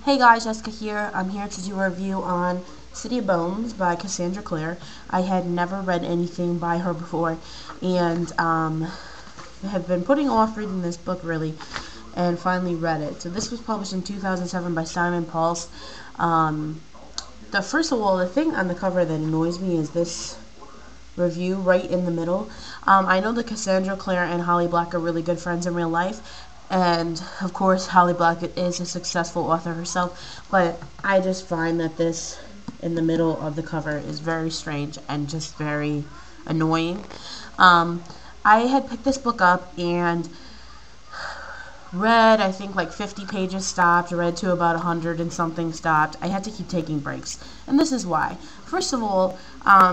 Hey guys, Jessica here. I'm here to do a review on City of Bones by Cassandra Clare. I had never read anything by her before, and have been putting off reading this book really, and finally read it. So this was published in 2007 by Simon Pulse. First of all, the thing on the cover that annoys me is this review right in the middle. I know that Cassandra Clare and Holly Black are really good friends in real life, and of course Holly Black is a successful author herself, but I just find that this in the middle of the cover is very strange and just very annoying. I had picked this book up and read, I think, like 50 pages, stopped, read to about 100 and something, stopped. I had to keep taking breaks, and this is why. First of all,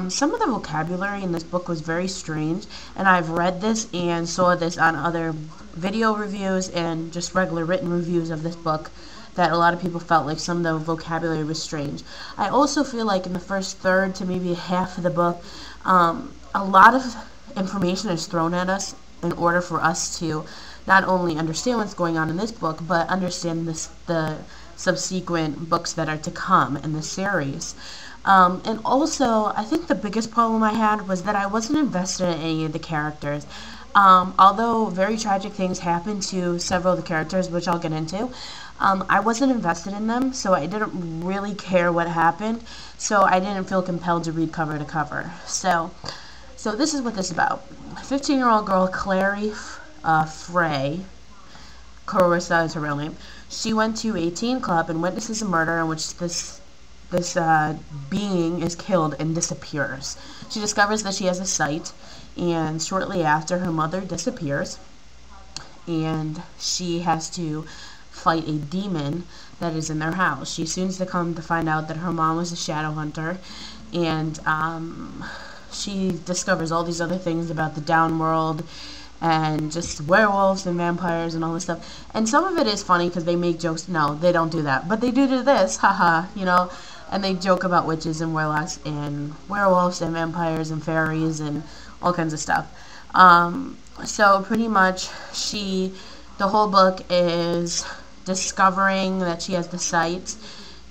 some of the vocabulary in this book was very strange, and I've read this and saw this on other video reviews and just regular written reviews of this book, that a lot of people felt like some of the vocabulary was strange. I also feel like in the first third to maybe half of the book, a lot of information is thrown at us in order for us to not only understand what's going on in this book, but understand the subsequent books that are to come in the series. And also, I think the biggest problem I had was that I wasn't invested in any of the characters. Although very tragic things happened to several of the characters, which I'll get into, I wasn't invested in them, so I didn't really care what happened, so I didn't feel compelled to read cover to cover. So this is what this is about. 15-year-old girl Clary Frey, Carissa is her real name. She went to a teen club and witnesses a murder in which this being is killed and disappears. She discovers that she has a sight, and shortly after, her mother disappears, and she has to fight a demon that is in their house. She soon to come to find out that her mom was a shadow hunter, and she discovers all these other things about the down world and just werewolves and vampires and all this stuff. And some of it is funny because they make jokes. No, they don't do that, but they do this, haha, and they joke about witches and warlocks and werewolves and vampires and fairies and all kinds of stuff. So pretty much the whole book is discovering that she has the sight,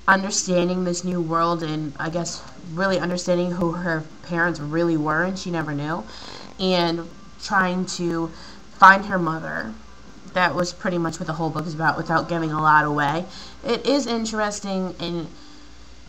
understanding this new world, and I guess really understanding who her parents really were, and she never knew, and trying to find her mother. That was pretty much what the whole book is about, without giving a lot away. It is interesting,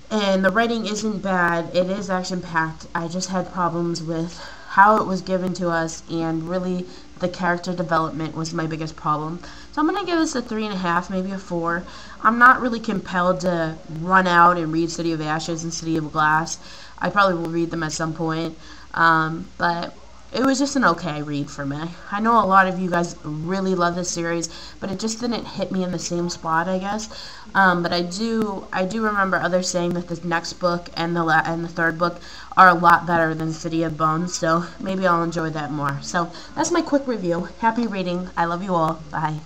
and the writing isn't bad. It is action-packed. I just had problems with how it was given to us, and really the character development was my biggest problem. So I'm going to give this a 3.5, maybe a 4. I'm not really compelled to run out and read City of Ashes and City of Glass. I probably will read them at some point, but it was just an okay read for me. I know a lot of you guys really love this series, but it just didn't hit me in the same spot, I guess. But I do remember others saying that the next book and the third book are a lot better than City of Bones, so maybe I'll enjoy that more. So that's my quick review. Happy reading. I love you all. Bye.